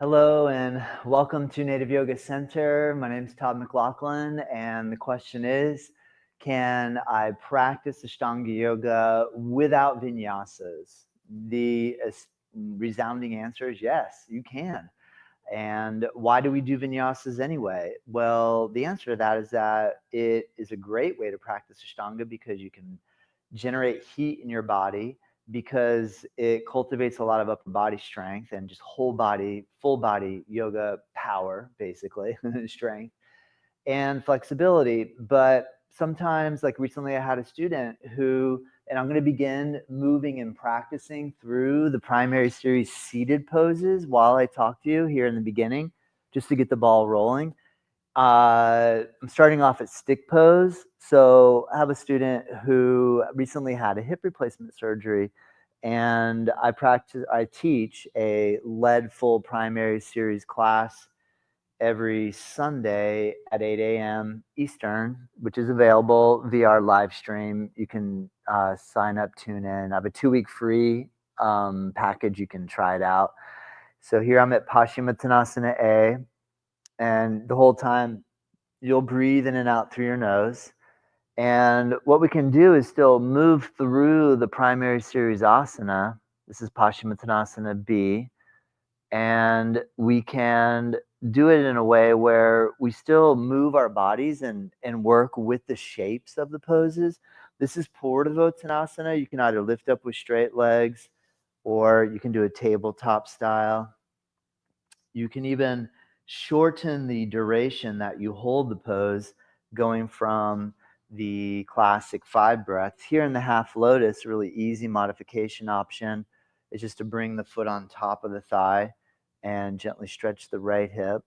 Hello and welcome to Native Yoga Center. My name is Todd McLaughlin, and the question is, can I practice Ashtanga Yoga without vinyasas? The resounding answer is yes, you can. And why do we do vinyasas anyway? Well, the answer to that is that it is a great way to practice Ashtanga because you can generate heat in your body, because it cultivates a lot of upper body strength and just whole body, full body yoga power, basically, strength and flexibility. But sometimes, like recently, I had a student who, and I'm going to begin moving and practicing through the primary series seated poses while I talk to you here in the beginning, just to get the ball rolling. I'm starting off at stick pose. So I have a student who recently had a hip replacement surgery, and I teach a lead full primary series class every Sunday at 8 a.m. Eastern, which is available via our live stream. You can sign up, tune in. I have a 2-week free package. You can try it out. So here I'm at Paschimottanasana A, and the whole time you'll breathe in and out through your nose. And what we can do is still move through the primary series asana. This is Paschimottanasana B. And we can do it in a way where we still move our bodies and work with the shapes of the poses. This is Purdvottanasana. You can either lift up with straight legs, or you can do a tabletop style. You can even shorten the duration that you hold the pose, going from the classic 5 breaths. Here in the half lotus, really easy modification option is just to bring the foot on top of the thigh and gently stretch the right hip.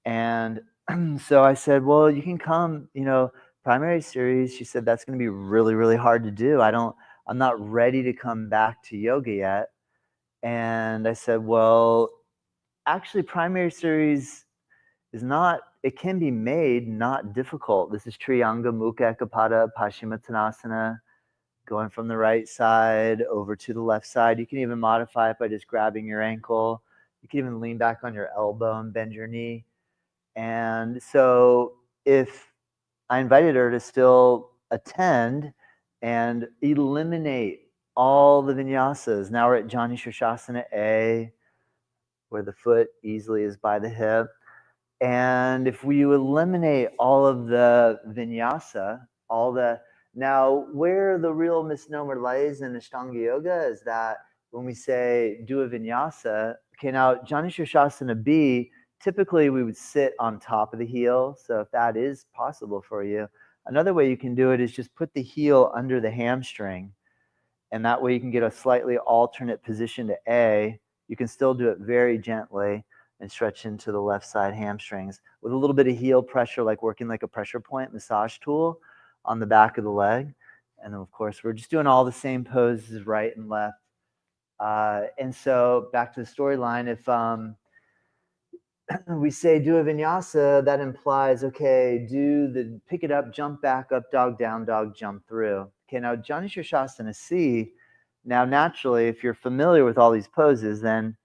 And so I said, well, you can come, primary series. She said, that's going to be really, really hard to do. I'm not ready to come back to yoga yet. And I said, well, actually, primary series is not, it can be made not difficult. This is Triyanga Mukha Ekapada Paschimottanasana, going from the right side over to the left side. You can even modify it by just grabbing your ankle. You can even lean back on your elbow and bend your knee. And so if I invited her to still attend and eliminate all the vinyasas. Now we're at Jani Shirshasana A, where the foot easily is by the hip. And if we eliminate all of the vinyasa, now where the real misnomer lies in Ashtanga Yoga is that when we say do a vinyasa, okay, now Jani Shirshasana B, typically we would sit on top of the heel. So if that is possible for you, another way you can do it is just put the heel under the hamstring. And that way you can get a slightly alternate position to A. You can still do it very gently and stretch into the left side hamstrings with a little bit of heel pressure, like working like a pressure point massage tool on the back of the leg. And then, of course, we're just doing all the same poses, right and left. And so back to the storyline, if we say do a vinyasa, that implies, okay, pick it up, jump back up, dog down, dog, jump through. Okay, now Jani Shirshasana C, now naturally, if you're familiar with all these poses, then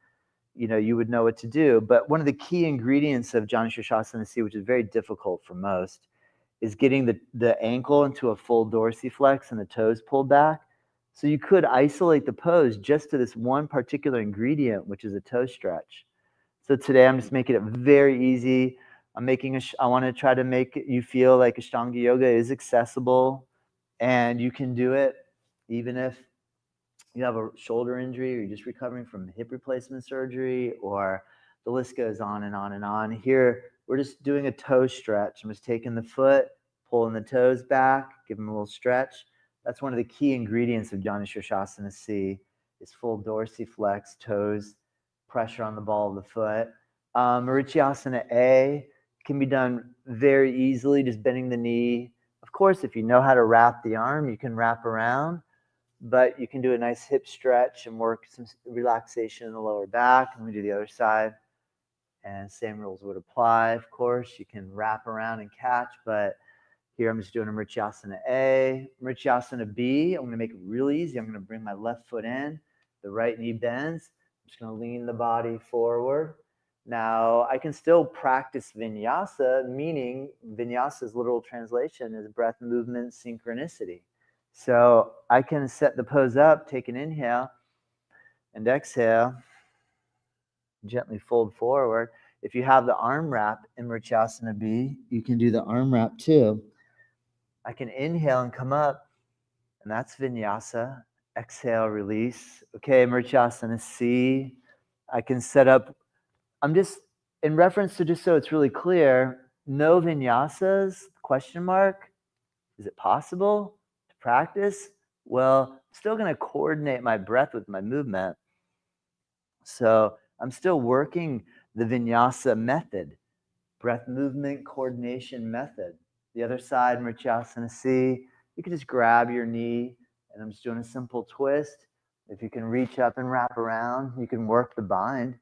you would know what to do. But one of the key ingredients of Jani Shirshasana C, which is very difficult for most, is getting the ankle into a full dorsiflex and the toes pulled back. So you could isolate the pose just to this one particular ingredient, which is a toe stretch. So today I'm just making it very easy. I want to try to make you feel like Ashtanga Yoga is accessible, and you can do it even if you have a shoulder injury, or you're just recovering from hip replacement surgery, or the list goes on and on and on. Here, we're just doing a toe stretch. I'm just taking the foot, pulling the toes back, giving them a little stretch. That's one of the key ingredients of Jani Shirshasana C, is full dorsiflex, toes, pressure on the ball of the foot. Marityasana A can be done very easily, just bending the knee. Of course, if you know how to wrap the arm, you can wrap around, but you can do a nice hip stretch and work some relaxation in the lower back. And we do the other side, and same rules would apply. Of course, you can wrap around and catch, but here I'm just doing a Marityasana A. Marityasana B, I'm going to make it really easy. I'm going to bring my left foot in, the right knee bends. I'm just going to lean the body forward, Now, I can still practice vinyasa, meaning vinyasa's literal translation is breath, movement, synchronicity. So I can set the pose up, take an inhale, and exhale, gently fold forward. If you have the arm wrap in Vrichyasana B, you can do the arm wrap too. I can inhale and come up, and that's vinyasa. Exhale, release. Okay, Vrichyasana C. I can set up, I'm just, in reference to, just so it's really clear, no vinyasas, question mark. Is it possible to practice? Well, I'm still going to coordinate my breath with my movement. So I'm still working the vinyasa method, breath movement coordination method. The other side, Vrichyasana C, you can just grab your knee, and I'm just doing a simple twist. If you can reach up and wrap around, you can work the bind.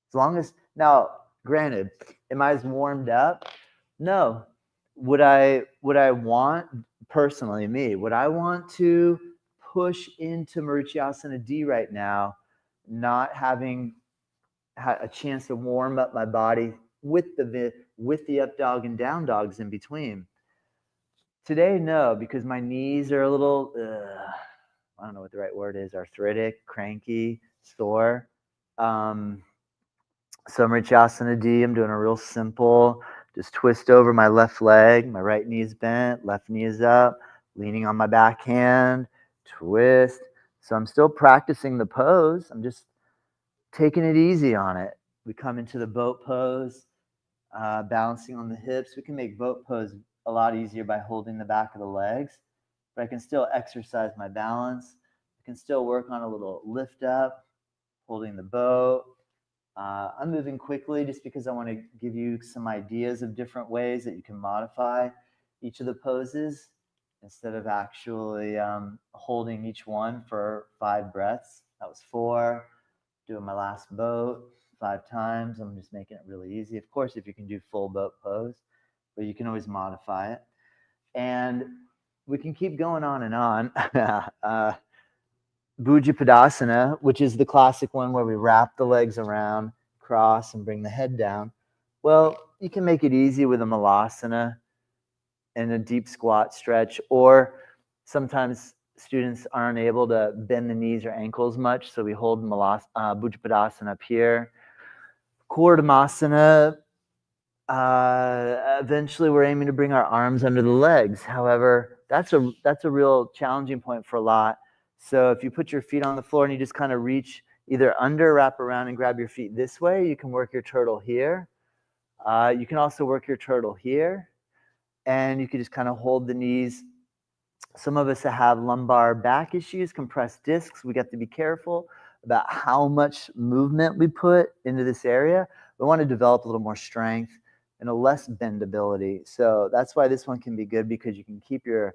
As long as, now, granted, am I as warmed up? No. Would I want, personally, me, would I want to push into Maruchyasana D right now, not having had a chance to warm up my body with the up dog and down dogs in between? Today, no, because my knees are a little, I don't know what the right word is, arthritic, cranky, sore. So Vrichyasana D, I'm doing a real simple, just twist over my left leg, my right knee is bent, left knee is up, leaning on my back hand, twist. So I'm still practicing the pose. I'm just taking it easy on it. We come into the boat pose, balancing on the hips. We can make boat pose a lot easier by holding the back of the legs, but I can still exercise my balance. I can still work on a little lift up, holding the boat. I'm moving quickly just because I want to give you some ideas of different ways that you can modify each of the poses instead of actually holding each one for 5 breaths. That was 4. Doing my last boat 5 times. I'm just making it really easy. Of course, if you can do full boat pose, but you can always modify it. And we can keep going on and on. Bhujapadasana, which is the classic one where we wrap the legs around, cross, and bring the head down. Well, you can make it easy with a malasana and a deep squat stretch, or sometimes students aren't able to bend the knees or ankles much, so we hold Bhujapadasana up here. Kordhamasana, eventually we're aiming to bring our arms under the legs. However, that's a real challenging point for a lot. So if you put your feet on the floor and you just kind of reach either under, wrap around, and grab your feet this way, you can work your turtle here. You can also work your turtle here, and you can just kind of hold the knees. Some of us that have lumbar back issues, compressed discs, we got to be careful about how much movement we put into this area. We want to develop a little more strength and a less bendability. So that's why this one can be good, because you can keep the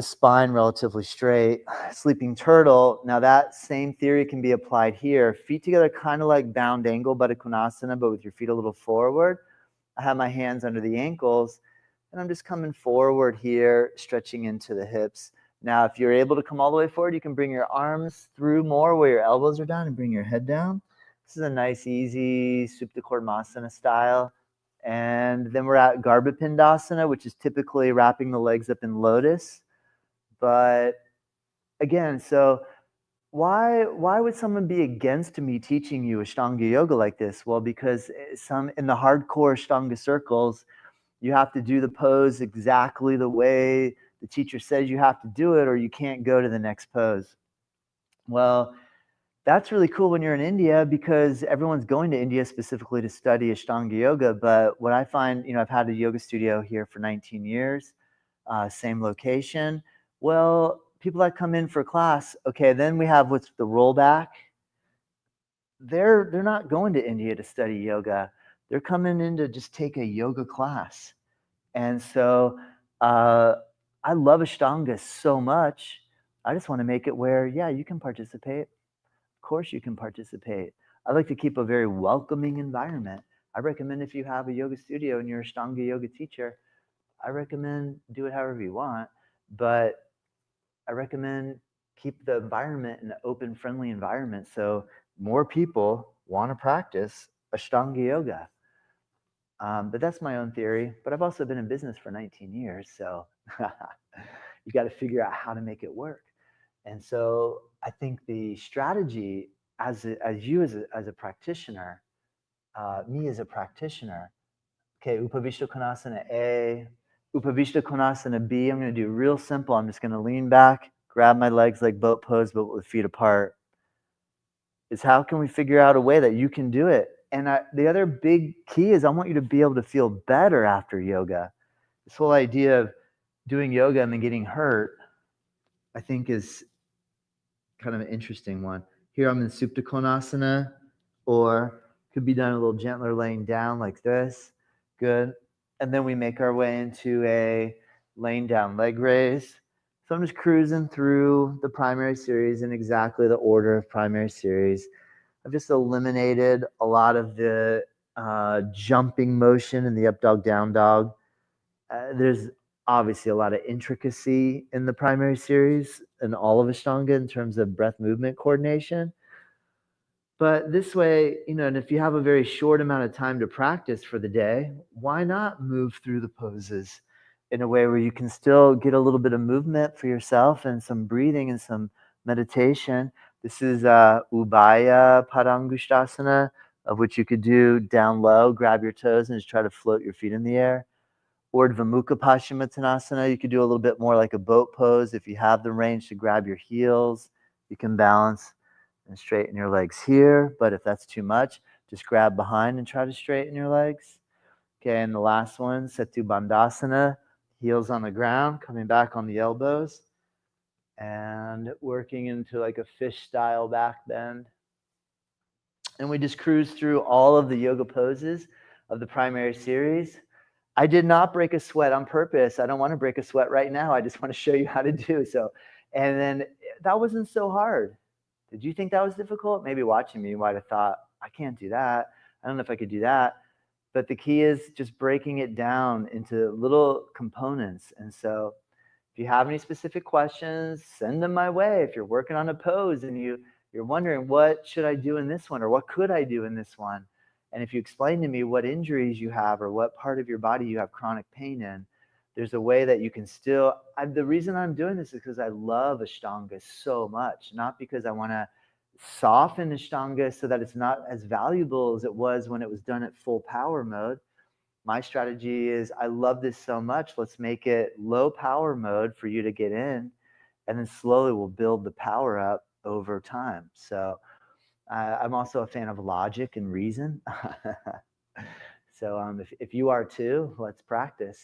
spine relatively straight. Sleeping turtle, now that same theory can be applied here. Feet together, kind of like bound angle Baddha Konasana, but with your feet a little forward. I have my hands under the ankles, and I'm just coming forward here, stretching into the hips. Now, if you're able to come all the way forward, you can bring your arms through more where your elbows are down and bring your head down. This is a nice, easy Supta Kordhamasana style. And then we're at Garbhapindasana, which is typically wrapping the legs up in lotus. But again, so why would someone be against me teaching you Ashtanga Yoga like this? Well, because in the hardcore Ashtanga circles, you have to do the pose exactly the way the teacher says you have to do it, or you can't go to the next pose. Well, that's really cool when you're in India, because everyone's going to India specifically to study Ashtanga Yoga. But what I find, I've had a yoga studio here for 19 years, same location. Well, people that come in for class, okay, then we have what's the rollback. They're not going to India to study yoga. They're coming in to just take a yoga class. And so I love Ashtanga so much. I just want to make it where, yeah, you can participate. Of course you can participate. I like to keep a very welcoming environment. I recommend, if you have a yoga studio and you're an Ashtanga yoga teacher, I recommend do it however you want. But I recommend keep the environment an open, friendly environment, so more people want to practice Ashtanga Yoga. But that's my own theory. But I've also been in business for 19 years, so you got to figure out how to make it work. And so I think the strategy, as you as a practitioner, me as a practitioner, okay, Upavishta Konasana A, Upavishta Konasana B. I'm going to do real simple. I'm just going to lean back, grab my legs like boat pose, but with feet apart. Is how can we figure out a way that you can do it? And the other big key is I want you to be able to feel better after yoga. This whole idea of doing yoga and then getting hurt, I think, is kind of an interesting one. Here I'm in Supta Konasana, or could be done a little gentler laying down like this. Good. And then we make our way into a laying down leg raise. So I'm just cruising through the primary series in exactly the order of primary series. I've just eliminated a lot of the jumping motion in the up dog, down dog. There's obviously a lot of intricacy in the primary series and all of Ashtanga in terms of breath movement coordination. But this way, and if you have a very short amount of time to practice for the day, why not move through the poses in a way where you can still get a little bit of movement for yourself and some breathing and some meditation. This is Ubaya Padangusthasana, of which you could do down low, grab your toes and just try to float your feet in the air. Or Urdhva Paschimottanasana, you could do a little bit more like a boat pose. If you have the range to grab your heels, you can balance and straighten your legs here. But if that's too much, just grab behind and try to straighten your legs. Okay, and the last one, Setu Bandhasana, heels on the ground, coming back on the elbows, and working into like a fish style back bend. And we just cruise through all of the yoga poses of the primary series. I did not break a sweat on purpose. I don't want to break a sweat right now. I just want to show you how to do so. And then that wasn't so hard. Did you think that was difficult? Maybe watching me, you might have thought, I can't do that. I don't know if I could do that. But the key is just breaking it down into little components. And so if you have any specific questions, send them my way. If you're working on a pose and you're wondering, what should I do in this one? Or what could I do in this one? And if you explain to me what injuries you have or what part of your body you have chronic pain in, there's a way that you can still, the reason I'm doing this is because I love Ashtanga so much, not because I want to soften Ashtanga so that it's not as valuable as it was when it was done at full power mode. My strategy is I love this so much, let's make it low power mode for you to get in, and then slowly we'll build the power up over time. So I'm also a fan of logic and reason. So if you are too, let's practice.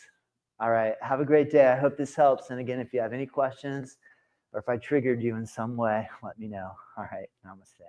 All right. Have a great day. I hope this helps. And again, if you have any questions or if I triggered you in some way, let me know. All right. Namaste.